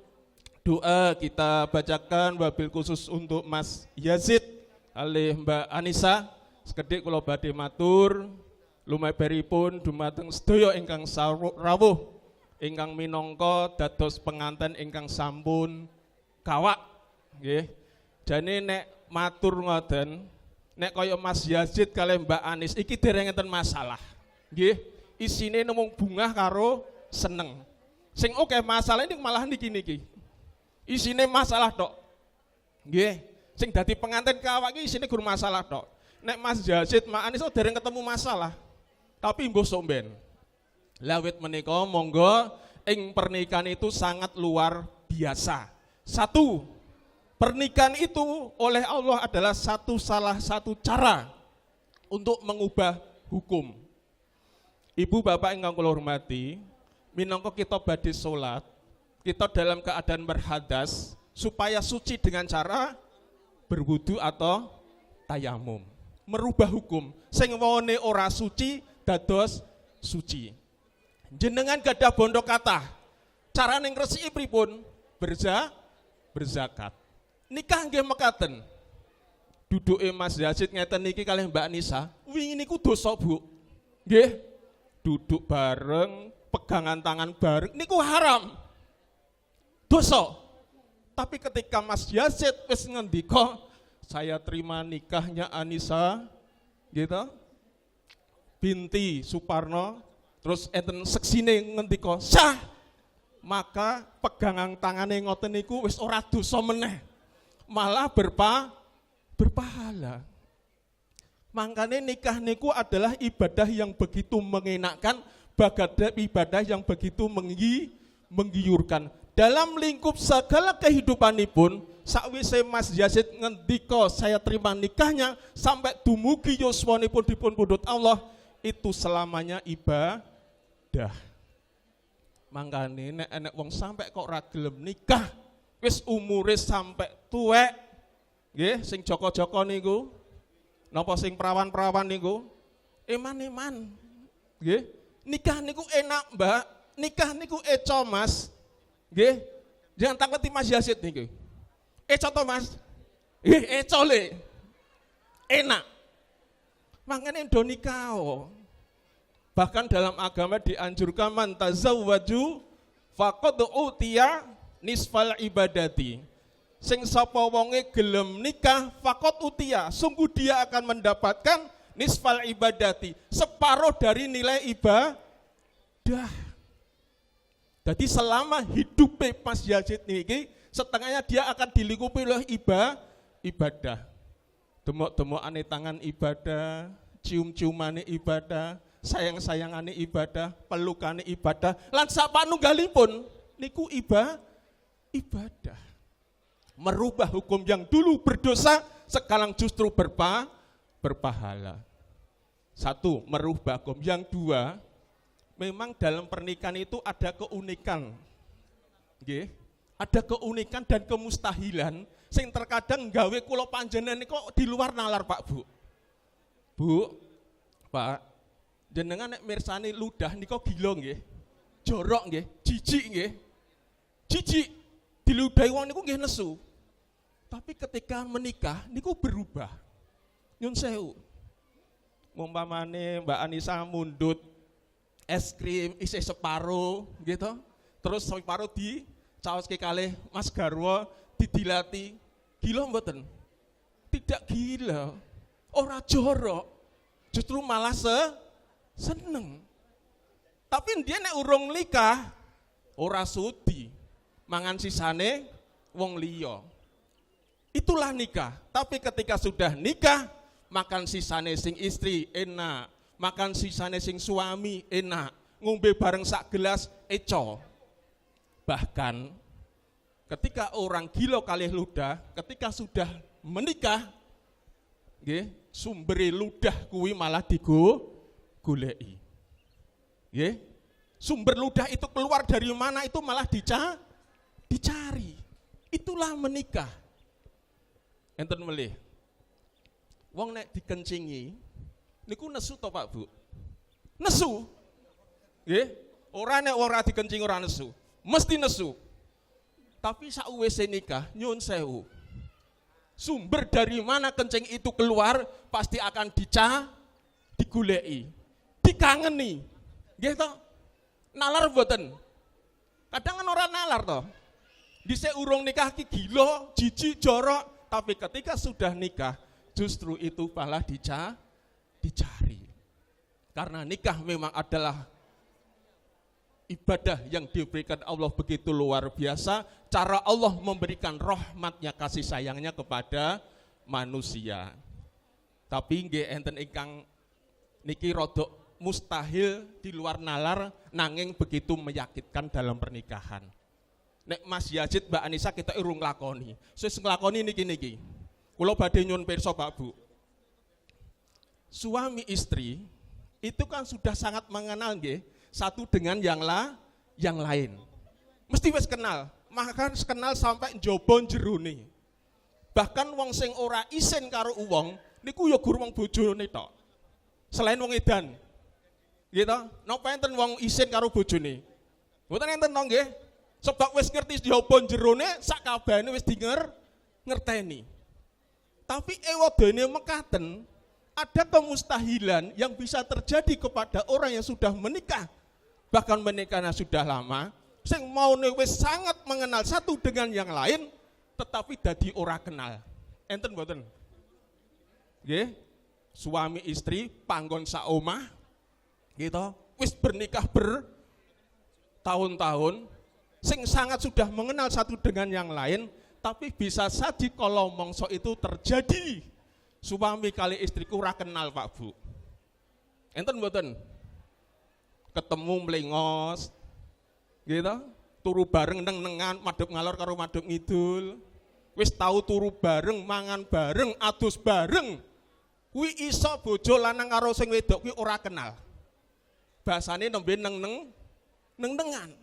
doa kita bacakan wabil khusus untuk Mas Yazid kalih Mbak Anissa. Sekedhik kula badhe matur lumeberipun dumateng sedaya ingkang rawuh ingkang minangka dados penganten ingkang sampun kawak nggih. Jane nek matur ngoten, nek kaya Mas Yazid kalih Mbak Anis iki dereng enten masalah. Nggih. Isine nemung bungah karo seneng. Sing oke masalah ini malah niki. Isine masalah tok. Nggih, sing dadi pengantin kawak iki isine gur masalah tok. Nek Mas Yazid Mak Anis dereng ketemu masalah. Tapi mbuh somben. Lawit menika monggo ing pernikahan itu sangat luar biasa. Satu, pernikahan itu oleh Allah adalah salah satu cara untuk mengubah hukum. Ibu bapak ingkang kula hormati, minangka kita badhe salat, kita dalam keadaan berhadas supaya suci dengan cara berwudu atau tayamum. Merubah hukum, sing wone ora suci dados suci. Jenengan gadah bondo kathah, carane ngresiki pripun? Berzakat. Nikah nggih mekaten. Duduke Mas Yazid ngeten niki kalih Mbak Nisa, wingi niku dosa, Bu. Nggih. Duduk bareng, pegangan tangan bareng, niku haram, dosa. Tapi ketika Mas Yazid wis ngendika, saya terima nikahnya Anissa, gitu, binti Suparno, terus enten seksine ngendika sah, maka pegangan tangane ngoten niku wis ora dosa meneh, malah berpahala. Makanya nikah niku adalah ibadah yang begitu mengenakkan, ibadah yang begitu menggiurkan. Dalam lingkup segala kehidupanipun, sakwise Mas Yazid ngendika saya terima nikahnya sampai dumugi yuswanipun dipun pundhut Allah, itu selamanya ibadah. Mangkane nek enek wong sampai kok ora gelem nikah, wis umure sampai tuwek, nggih sing joko-joko niku. Napa sing perawan-perawan niku eman-eman nggih. Nikah niku enak, Mbak. Nikah niku eco, Mas. Nggih. Jangan takuti Mas Yazid niku. Contoh Mas. Le. Enak. Makanya Indonesia. Bahkan dalam agama dianjurkan man tazawwaju faqad utiya nisfal ibadati. Sing sapa wonge gelem nikah faqad utiya, sungguh dia akan mendapatkan nisfal ibadati, separuh dari nilai ibadah. Jadi selama hidup Mas Yazid niki setengahnya dia akan dilingkupi oleh ibadah. Demok-demokane tangan ibadah, cium-ciumane ibadah, sayang-sayangane ibadah, pelukane ibadah, lan sapanunggalipun niku ibadah. Merubah hukum yang dulu berdosa sekarang justru berpahala. Satu, merubah hukum. Yang dua, memang dalam pernikahan itu ada keunikan. Nggih. Ada keunikan dan kemustahilan sing terkadang gawe kula panjenengan kok di luar nalar Pak Bu. Bu, Pak, jenengan nek mirsani ludah nika gila nggih. Jorok nggih, jijik nggih. Jijik diludahi wong niku nggih nesu. Tapi ketika menikah niku berubah. Nyun sewu. Umpamane Mbak Anissa mundut es krim isih separo gitu. Terus separo di caoske kalih Mas Garwo didilati. Gila mboten? Tidak gila. Ora jorok. Justru malah seneng. Tapi dia nek urung nikah ora sudi mangan sisane wong liya. Itulah nikah. Tapi ketika sudah nikah, makan sisane sing istri enak, makan sisane sing suami enak, ngombe bareng sak gelas eco. Bahkan ketika orang gila kalih ludah, ketika sudah menikah, nggih, sumbere ludah kuwi malah digoleki. Nggih. Sumber ludah itu keluar dari mana itu malah dicari. Itulah menikah. Enten melih. Wong nek dikencingi niku nesu to Pak Bu? Nesu. Nggih, ora nek ora dikencingi ora nesu. Mesti nesu. Tapi sakwise nikah nyun sewu. Sumber dari mana kencing itu keluar pasti akan digoleki, dikangeni. Nggih to? Nalar mboten? Kadang kan ora nalar to. Dhisik urung nikah ki gila, jijik, jorok. Tapi ketika sudah nikah, justru itu malah dicari. Karena nikah memang adalah ibadah yang diberikan Allah begitu luar biasa. Cara Allah memberikan rahmatnya, kasih sayangnya kepada manusia. Tapi nggih enten ingkang niki rodok mustahil di luar nalar, nanging begitu menyakitkan dalam pernikahan. Nek Mas Yazid, Mbak Anissa kita urung nglakoni. Wis nglakoni niki. Kula badhe nyuwun pirsa Pak Bu. Suami istri itu kan sudah sangat mengenal nggih satu dengan yang lain. Mesti wis kenal, bahkan kenal sampai njaba jerone. Bahkan wong sing ora isin karo wong niku ya gur wong bojone tok. Selain wong edan. Gitu. Napa enten wong isin karo bojone? Mboten enten to nggih. Sebab wis ngerti njaba jerone sak kabehane wis ngerteni. Tapi ewadene mekaten ada kemustahilan yang bisa terjadi kepada orang yang sudah menikah. Bahkan menikahnya sudah lama, sing maune wis sangat mengenal satu dengan yang lain, tetapi dadi ora kenal. Enten mboten? Nggih. Suami istri panggon sak omah, gitu. Wis bernikah bertahun-tahun, sing sangat sudah mengenal satu dengan yang lain, tapi bisa saja kalau mongso itu terjadi suami kali istriku ora kenal Pak Bu. Enten mboten? Ketemu mlengos, gitu, turu bareng neng-nengan, madhep ngalor karo madhep ngidul, wis tahu turu bareng, mangan bareng, adus bareng, kuwi iso bojo lanang karo sing wedok kuwi ora kenal. Bahasane nembe neng-nengan.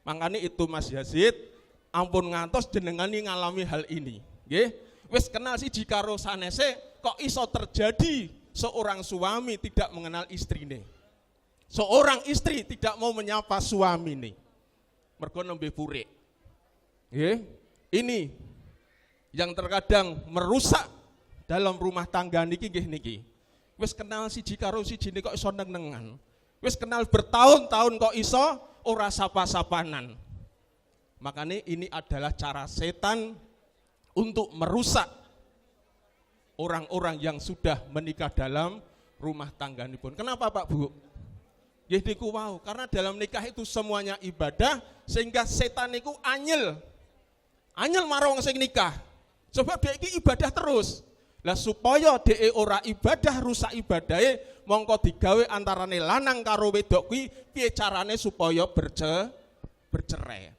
Makanya itu Mas Yazid, ampun ngantos jenengan ngalami hal ini. Nggih, wis kenal siji karo sanese, kok iso terjadi seorang suami tidak mengenal istrine. Seorang istri tidak mau menyapa suami ini. Mergo nembe purik. Ini yang terkadang merusak dalam rumah tangga niki nggih niki. Wis kenal siji karo siji kok iso neng-nengan. Wis kenal bertahun-tahun kok iso ora sapa-sapanan. Makanya ini adalah cara setan untuk merusak orang-orang yang sudah menikah dalam rumah tangga ini pun. Kenapa Pak Bu? Ya niku wau, karena dalam nikah itu semuanya ibadah sehingga setan niku anyel marang sing nikah. Sebab dia iki ibadah terus. Lah supaya dhek ora ibadah rusak ibadahe, mongko digawe antarane lanang karo wedok kuwi piye carane supaya bercerai.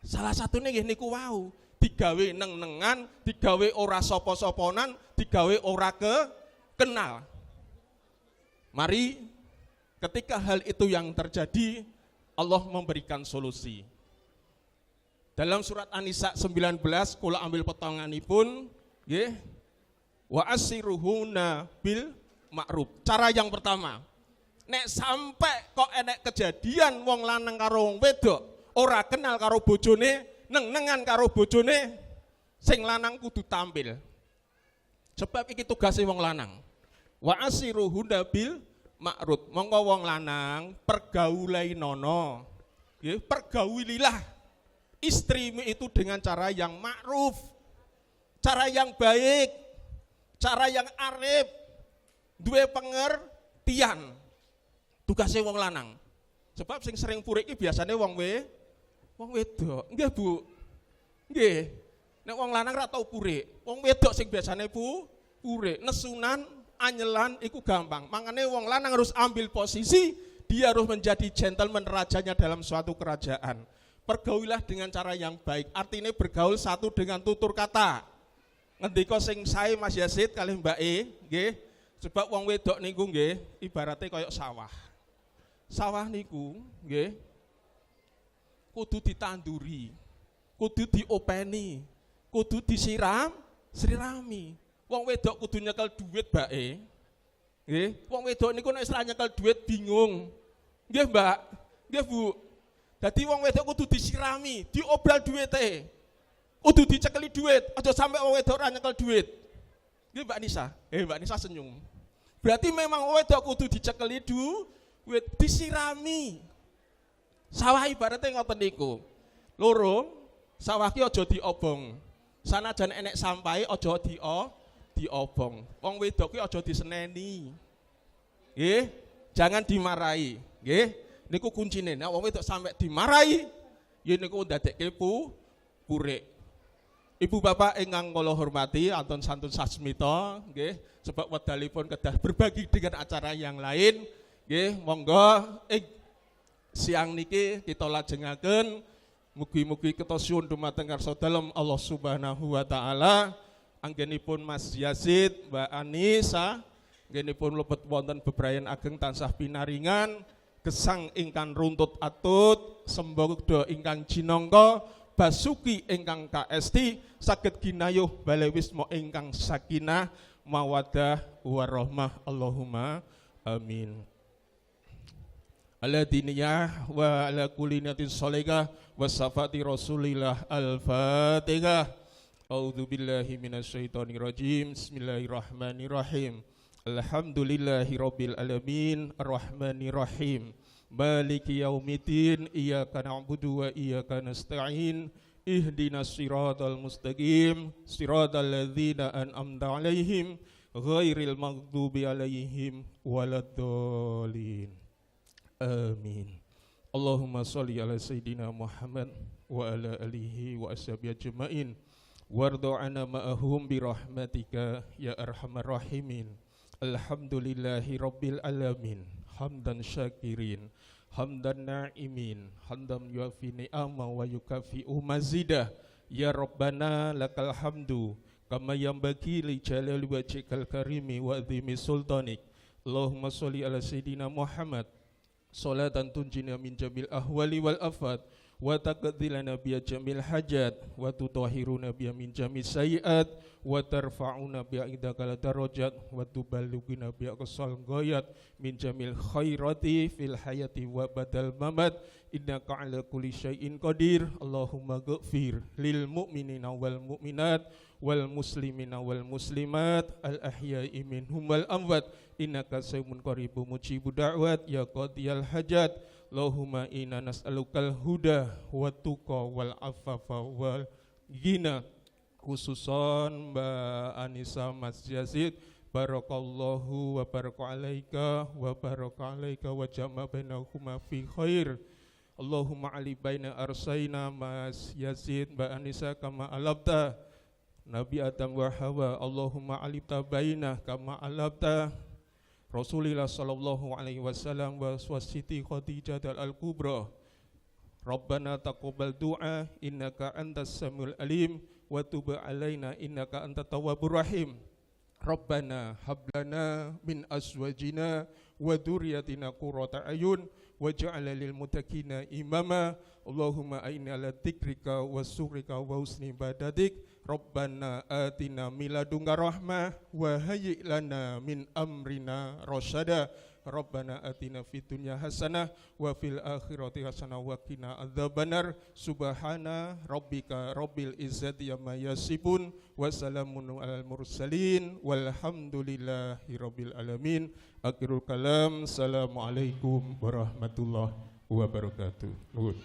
Salah satunya nggih niku wau, digawe neng-nengan, digawe ora sapa-saponan, digawe ora kenal. Mari ketika hal itu yang terjadi, Allah memberikan solusi. Dalam surat An-Nisa 19, kula ambil potonganipun, nggih. Wa asiruhuna bil ma'ruf. Cara yang pertama, nek sampai kok enek kejadian wong lanang karo wong wedok ora kenal karo bojone, neng-nengan karo bojone, sing lanang kudu tampil. Sebab iki tugase wong lanang. Wa asiruhuna bil ma'ruf. Monggo wong lanang pergaulainono. Nggih, pergaulilah istrimu itu dengan cara yang ma'ruf, cara yang baik, cara yang arif, duwe pengertian. Tugasnya wong lanang. Sebab sing sering purek iki biasane wong wedok. Nggih Bu. Nggih. Nek wong lanang ra tau purek, wong wedok sing biasane purek, nesunan, anyelan iku gampang. Makanya wong lanang harus ambil posisi, dia harus menjadi gentleman rajanya dalam suatu kerajaan. Pergaulilah dengan cara yang baik. Artinya bergaul satu dengan tutur kata. Ngendika sing sae Mas Yazid kalih Mbak E, nggih. Sebab wong wedok niku nggih ibaratnya koyok sawah. Sawah niku nggih kudu ditanduri, kudu diopeni, kudu sirami. Wong wedok kudu nyekel duit Mbak E. Nggih, wong wedok niku nek ora nyekel duit bingung. Nggih Mbak, nggih Bu. Dadi wong wedok kudu disirami, diobral duwite. Kudu dicekeli duit, aja sampai wong wedok ora nyekel duit. Nggih Mbak Nisa. Mbak Nisa senyum. Berarti memang wong wedok kudu dicekeli duit, disirami. Sawah ibaratnya ngoten niku. Loro, sawah ki aja diobong. Sanajan enek sampahe aja diobong. Wong wedok ki aja diseneni. Nggih, jangan dimarahi, nggih. Niku kuncine, nek wong wedok sampai dimarahi, ya niku ndadekke purek. Ibu bapak ingkang kula hormati, antun santun sasmita, nggih, sebab wedalipun kedah berbagi dengan acara yang lain, nggih, monggo siang niki kita lajengaken, mugi-mugi kita suwun dumateng karsa dalem Allah Subhanahu wa taala. Anggenipun Mas Yazid, Mbak Anissa, anggenipun lebet wonten bebrayan ageng tansah pinaringan. Gesang ingkang runtut atut, sembada ingkang jinangka, basuki ingkang kaesti, saged ginayuh bale wisma ingkang sakinah, mawaddah warahmah. Allahumma amin. Ala diniyah wa ala kulli niyatin sholihah wa safati Rasulillah al-Fatihah. A'udzu billahi minasyaitonir rajim. Bismillahirrahmanirrahim. Alhamdulillahi rabbil alamin, arrahmanir rahim, maliki yaumiddin, iyyaka na'budu wa iyyaka nasta'in, ihdinas siratal mustaqim, siratal ladzina an'amta 'alaihim, ghairil maghdubi 'alaihim waladdallin. Amin. Allahumma shalli ala sayyidina Muhammad wa ala alihi wa ashabihi ajmain, warḍa'ana ma'ahum bi rahmatika ya arhamar rahimin. Alhamdulillahi rabbil alamin, hamdan syakirin, hamdan na'imin, hamdan yuafi ni'ama wa yukafi'u mazidah. Ya Rabbana lakal hamdu kama yanbaghi li jalali wajhikal karimi wa azimi sultanik. Allahumma sholli ala sayyidina Muhammad salatan tunjina min jamil ahwali wal afat wa taqdilana biya jamil hajat wa tutahhiruna biya min jamil sayiat wa tarfa'una biya idakal darajat wa tuballughuna biya qasal ghayat min jamil khairati fil hayati wa badal mamat innaka ala kulli syai'in qadir. Allahumma ghfir lil mu'minina wal mu'minat wal muslimina wal muslimat al ahya'i minhum wal amwat innaka sami'un qaribun mujibud da'wat ya qadiyal hajat. Allahumma inna nas'alukal huda wa tuqa wal afafa wal ghina. Khususan Mbak Anissa Mas Yazid, barakallahu wa baraka alaika wa jama bainahuma fi khair. Allahumma ali baina arsaina Mas Yazid Mbak Anissa kama alabta Nabi Adam wa Hawa. Allahumma alibta baina kama alabta Rasulillah sallallahu alaihi wasallam wa Siti Khadijah al-Kubra. Rabbana taqabbal du'a innaka antas samiul alim wa tub alaina innaka antat tawwabur rahim. Rabbana hablana min azwajina wa dzurriyyatina qurrata ayun waj'al lil muttaqina imama. Allahumma a'inna ala dzikrika wa syukrika wa husni ibadatik. Rabbana atina min ladunka rahmah wa hayyi' lana min amrina rasyada. Rabbana atina fid dunya hasanah wa fil akhirati hasanah wa qina adzabannar. Subhana rabbika rabbil izzati amma yasifun wa salamun alal mursalin walhamdulillahi rabbil alamin. Akhirul kalam. Assalamualaikum warahmatullahi wabarakatuh. Nuhun.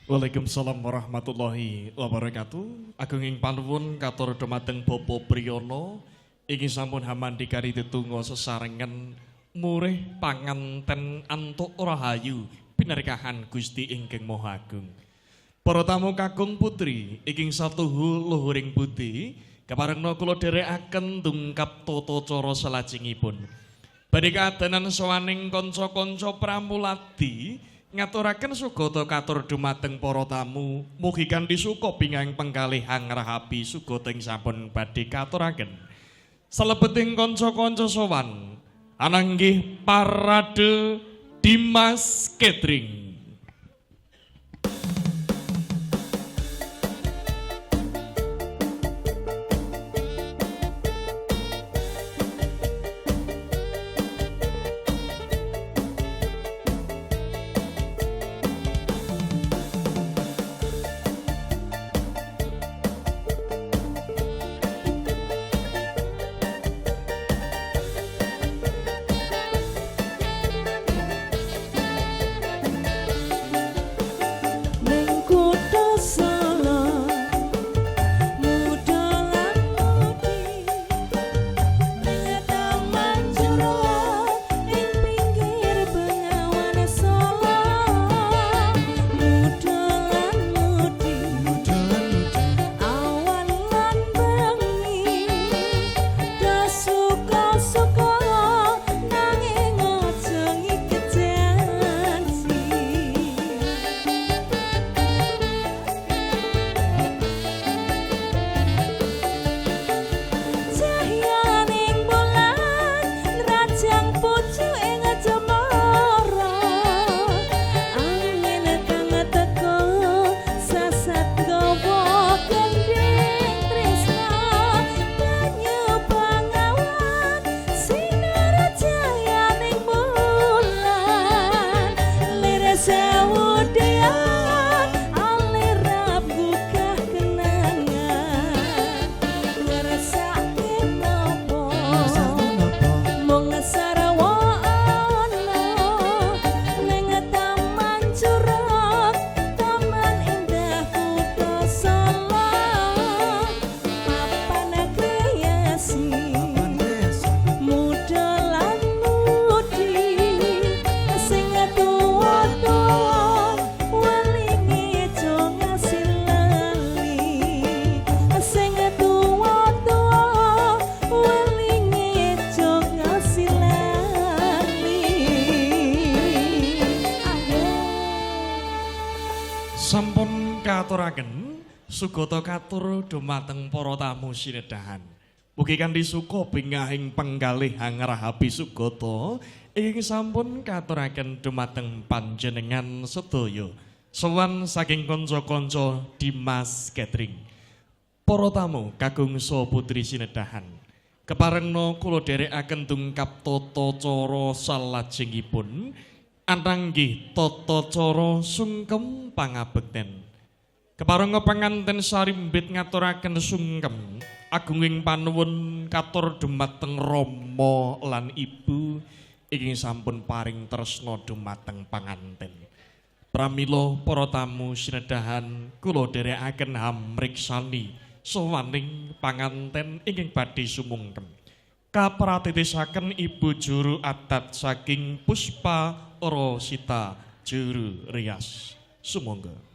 Waalaikumsalam warahmatullahi wabarakatuh. Agunging panuwun katur dumateng Bapak Priyono ingin sampun hamandikari tetungga sesarengan murih panganten antuk rahayu pinarkahan Gusti ingkang Maha Agung. Para tamu kakung putri ingkang satuhu luhuring budi kaparengna kula dherekaken tungkap tata cara salajengipun. Badhe kadenan sawaning kanca-kanca pramuladi ngaturaken sugata katur dumateng para tamu mugi kanthi suka pingang penggalih angrahapi sugata ing sampun badhe katuraken. Salebeting kanca-kanca sowan ananggih parade Dimas Catering. Katuraken sugata katur dumateng para tamu sinedahan. Mugi kanthi suka bingahing penggalih angrahapi sugata ingkang sampun katuraken dumateng panjenengan sedaya. Sowan saking kanca-kanca Dimas Catering. Para tamu kakung saha putri sinedahan. Keparengna kula dherekaken tungkap tata cara salajengipun ananggih tata cara sungkem pangabekten. Keparengna panganten sarimbit ngaturaken sungkem agunging panuwun katur dumateng Rama lan Ibu ingkang sampun paring tresna dumateng panganten. Pramila para tamu sinedahan kula dherekaken hamriksani sawaning panganten ingkang badhe sumungkem. Kapratitisaken Ibu Juru Adat saking Puspa Rosita Juru Rias. Sumangga.